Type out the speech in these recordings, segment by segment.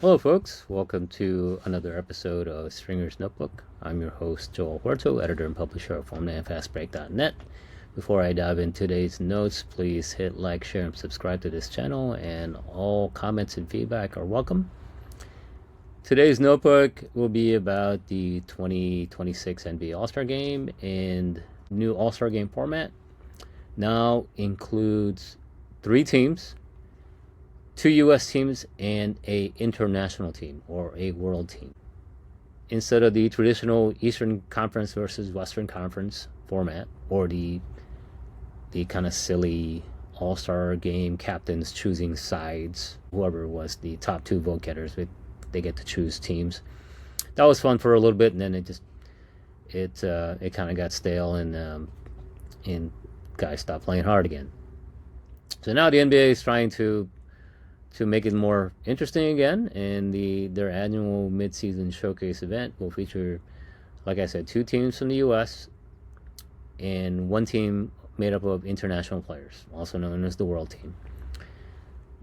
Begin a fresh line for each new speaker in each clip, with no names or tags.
Hello, folks. Welcome to another episode of Stringer's Notebook. I'm your host, Joel Huerto, editor and publisher of FormulaandFastBreak.net. Before I dive into today's notes, please hit like, share, and subscribe to this channel, and all comments and feedback are welcome. Today's notebook will be about the 2026 NBA All-Star Game, and new All-Star Game format now includes 3 teams, 2 U.S. teams, and a international team or a world team. Instead of the traditional Eastern Conference versus Western Conference format, or the kind of silly All-Star Game captains choosing sides, whoever was the top 2 vote getters, they get to choose teams. That was fun for a little bit, and then it kind of got stale, and guys stopped playing hard again. So now the NBA is trying to make it more interesting again, and their annual midseason showcase event will feature, like I said, 2 teams from the U.S. and 1 team made up of international players, also known as the World Team.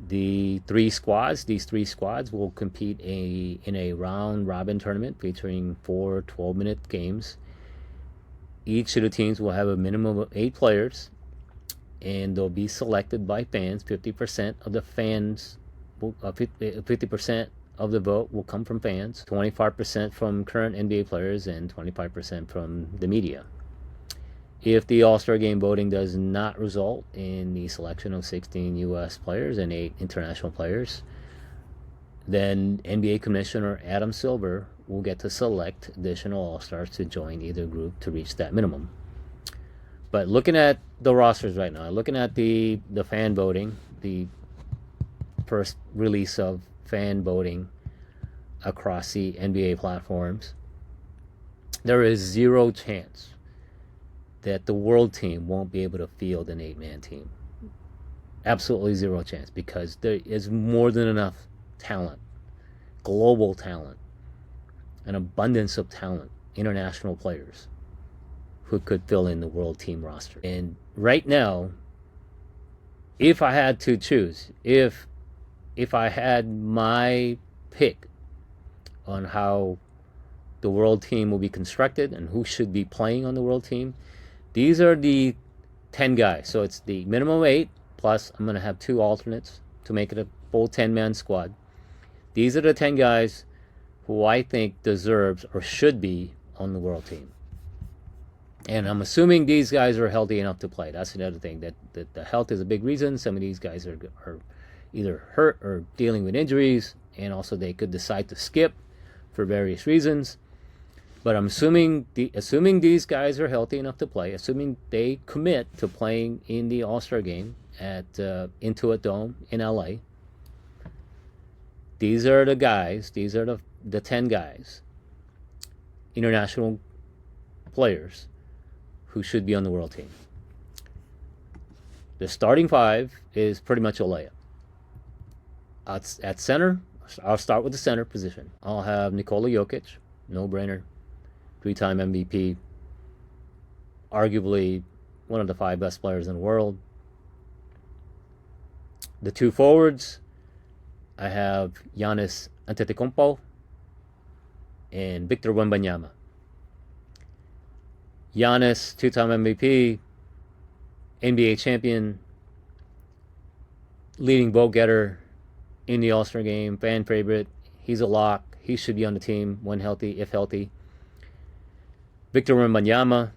These 3 squads will compete in a round-robin tournament featuring 4 12-minute games. Each of the teams will have a minimum of 8 players, and they'll be selected by fans. 50% of the fans, 50% of the vote will come from fans, 25% from current NBA players, and 25% from the media. If the All-Star Game voting does not result in the selection of 16 U.S. players and 8 international players, then NBA Commissioner Adam Silver will get to select additional All-Stars to join either group to reach that minimum. But looking at the rosters right now, looking at the fan voting, the first release of fan voting across the NBA platforms, there is 0 chance that the World Team won't be able to field an 8-man team. Absolutely 0 chance, because there is more than enough talent, global talent, an abundance of talent, international players who could fill in the World Team roster. And right now, if I had to choose, if I had my pick on how the World Team will be constructed and who should be playing on the World Team, these are the 10 guys. So it's the minimum 8, plus I'm going to have 2 alternates to make it a full 10-man squad. These are the 10 guys who I think deserves or should be on the World Team. And I'm assuming these guys are healthy enough to play. That's another thing, that the health is a big reason. Some of these guys are either hurt or dealing with injuries, and also they could decide to skip for various reasons. But I'm assuming these guys are healthy enough to play, assuming they commit to playing in the All-Star Game at Intuit Dome in LA. These are the guys. These are the 10 guys, international players, who should be on the World Team. The starting 5 is pretty much a layup. At center, I'll start with the center position. I'll have Nikola Jokic, no-brainer, 3-time MVP, arguably one of the 5 best players in the world. The 2 forwards, I have Giannis Antetokounmpo and Victor Wembanyama. Giannis, 2-time MVP, NBA champion, leading vote getter in the All-Star Game, fan favorite. He's a lock. He should be on the team when healthy, if healthy. Victor Wembanyama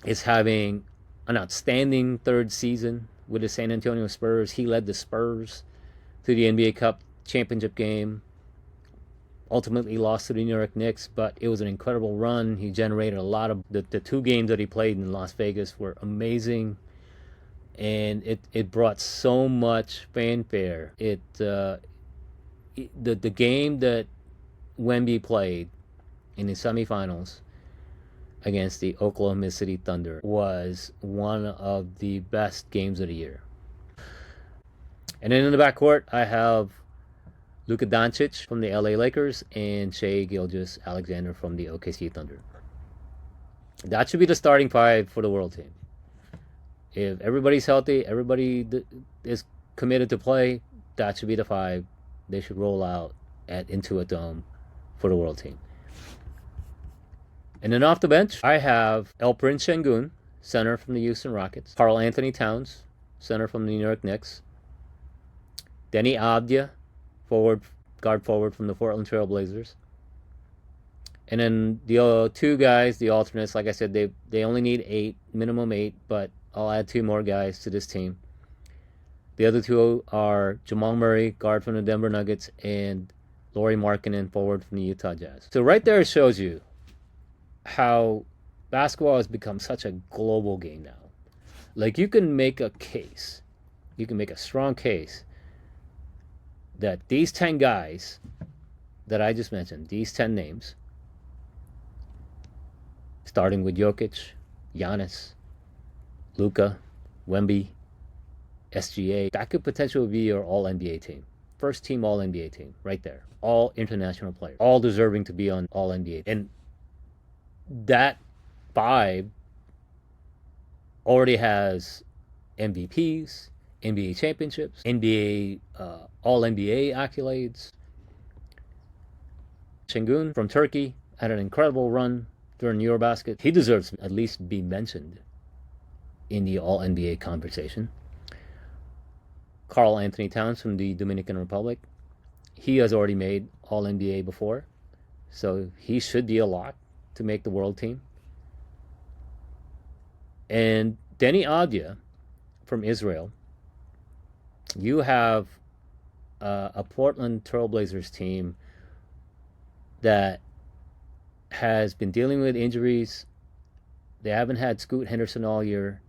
is having an outstanding 3rd season with the San Antonio Spurs. He led the Spurs to the NBA Cup championship game. Ultimately lost to the New York Knicks, but it was an incredible run. He generated a lot of the 2 games that he played in Las Vegas were amazing, and it brought so much fanfare. The game that Wemby played in the semifinals against the Oklahoma City Thunder was one of the best games of the year. And then in the backcourt, I have Luka Doncic from the LA Lakers and Shai Gilgeous-Alexander from the OKC Thunder. That should be the starting 5 for the World Team. If everybody's healthy, everybody is committed to play, that should be the 5 they should roll out at Intuit Dome for the world team. And then off the bench, I have Alperen Sengun, center from the Houston Rockets. Karl-Anthony Towns, center from the New York Knicks. Denny Avdia, guard forward from the Portland Trail Blazers. And then the two guys, the alternates, like I said, they only need minimum eight, but I'll add two more guys to this team. The other two are Jamal Murray, guard from the Denver Nuggets, and Lauri Markkanen, forward from the Utah Jazz. So right there it shows you how basketball has become such a global game now. Like, you can make a case, you can make a strong case that these 10 guys that I just mentioned, these 10 names, starting with Jokic, Giannis, Luka, Wemby, SGA, that could potentially be your all-NBA team. First team all-NBA team, right there. All international players, all deserving to be on all-NBA. And that five already has MVPs, NBA championships, NBA all-NBA accolades. Sengun from Turkey had an incredible run during Eurobasket. He deserves to at least be mentioned in the all-NBA conversation. Karl-Anthony Towns from the Dominican Republic. He has already made all-NBA before, so he should be a lock to make the world team. And Denny Avdia from Israel. You have a Portland Trailblazers team that has been dealing with injuries. They haven't had Scoot Henderson all year.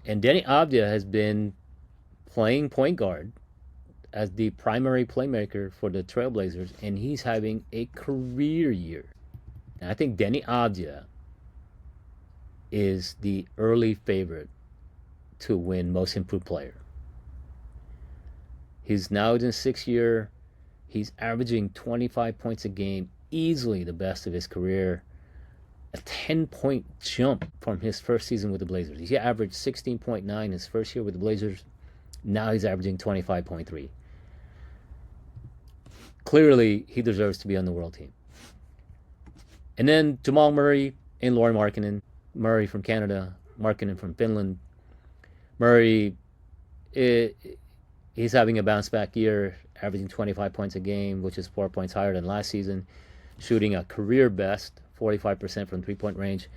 And Denny Avdia has been playing point guard as the primary playmaker for the Trailblazers, and he's having a career year. And I think Denny Avdia is the early favorite to win Most Improved Player. He's now in his 6th year. He's averaging 25 points a game, easily the best of his career. A 10-point jump from his first season with the Blazers. He averaged 16.9 his first year with the Blazers. Now he's averaging 25.3. Clearly, he deserves to be on the world team. And then Jamal Murray and Lauri Markkanen. Murray from Canada, Markkanen from Finland. Murray, he's having a bounce-back year, averaging 25 points a game, which is 4 points higher than last season, shooting a career best, 45% from three-point range.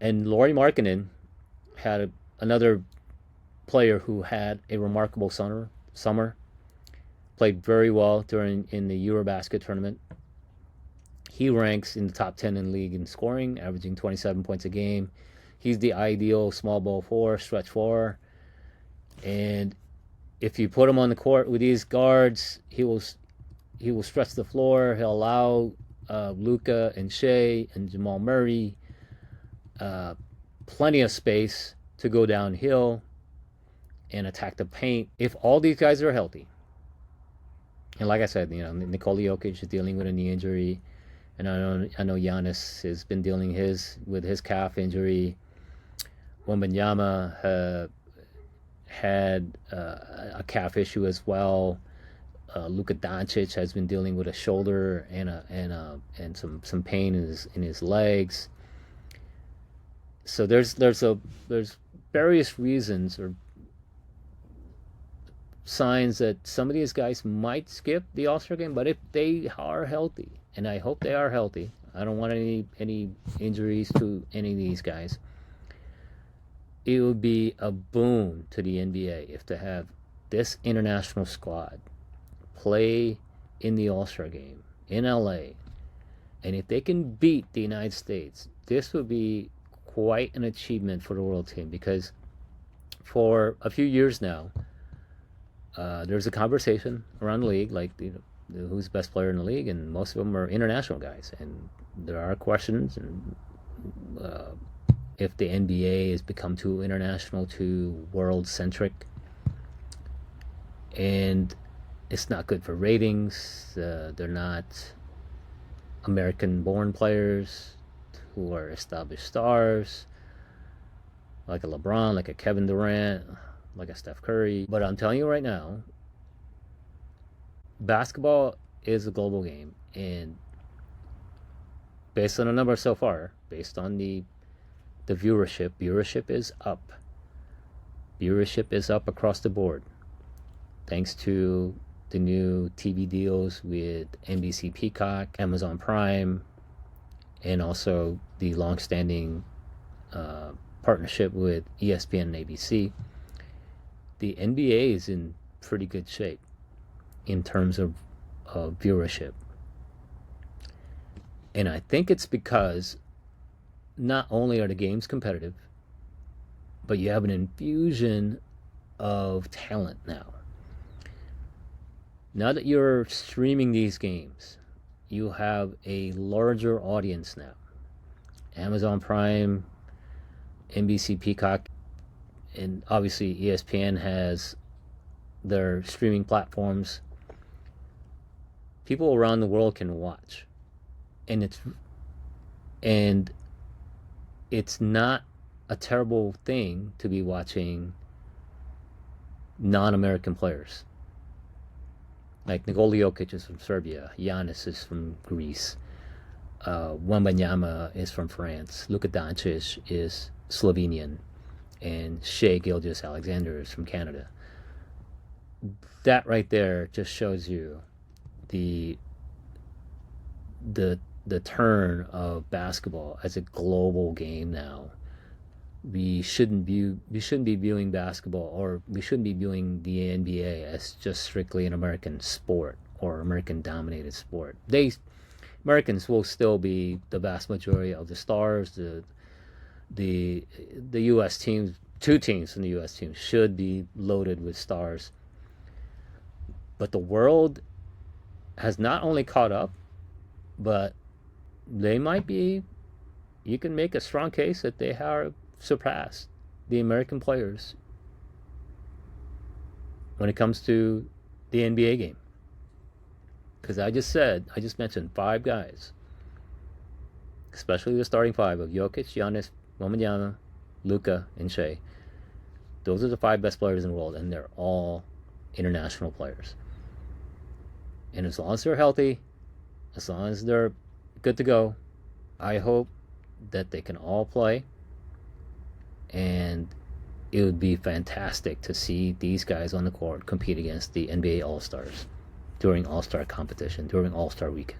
And Lauri Markkanen had another player who had a remarkable summer, played very well in the Eurobasket tournament. He ranks in the top 10 in the league in scoring, averaging 27 points a game. He's the ideal small ball 4, stretch 4. And if you put him on the court with these guards, he will stretch the floor. He'll allow Luka and Shai and Jamal Murray plenty of space to go downhill and attack the paint. If all these guys are healthy, and like I said, Nikola Jokic is dealing with a knee injury, and I know Giannis has been dealing with his calf injury. Wembanyama had a calf issue as well. Luka Doncic has been dealing with a shoulder and some pain in his legs. So there's various reasons or signs that some of these guys might skip the All-Star game, but if they are healthy, and I hope they are healthy, I don't want any injuries to any of these guys. It would be a boon to the NBA if to have this international squad play in the All-Star game in LA. And if they can beat the United States, this would be quite an achievement for the world team, because for a few years now, there's a conversation around the league, like who's the best player in the league, and most of them are international guys. And there are questions, and if the NBA has become too international, too world-centric, and it's not good for ratings. They're not American-born players who are established stars, like a LeBron, like a Kevin Durant, like a Steph Curry. But I'm telling you right now, basketball is a global game, and based on the numbers so far, based on the viewership is up. Viewership is up across the board, thanks to the new TV deals with NBC Peacock, Amazon Prime, and also the long-standing partnership with ESPN and ABC. The NBA is in pretty good shape in terms of viewership. And I think it's because not only are the games competitive, but you have an infusion of talent now. Now that you're streaming these games, you have a larger audience now. Amazon Prime, NBC Peacock, and obviously ESPN has their streaming platforms. People around the world can watch. And it's not a terrible thing to be watching non-American players. Like Nikola Jokic is from Serbia, Giannis is from Greece, Wembanyama is from France, Luka Doncic is Slovenian, and Shai Gilgeous-Alexander is from Canada. That right there just shows you the turn of basketball as a global game now. We shouldn't be viewing basketball, or we shouldn't be viewing the NBA as just strictly an American sport or American dominated sport. Americans will still be the vast majority of the stars. The US teams, two teams from the US team should be loaded with stars. But the world has not only caught up, but they might be, you can make a strong case that they have surpassed the American players when it comes to the NBA game. Because I just mentioned 5 guys, especially the starting 5 of Jokic, Giannis, Wembanyama, Luka, and Shai. Those are the 5 best players in the world, and they're all international players. And as long as they're healthy, as long as they're good to go, I hope that they can all play. And it would be fantastic to see these guys on the court compete against the NBA All-Stars during All-Star competition, during All-Star weekend.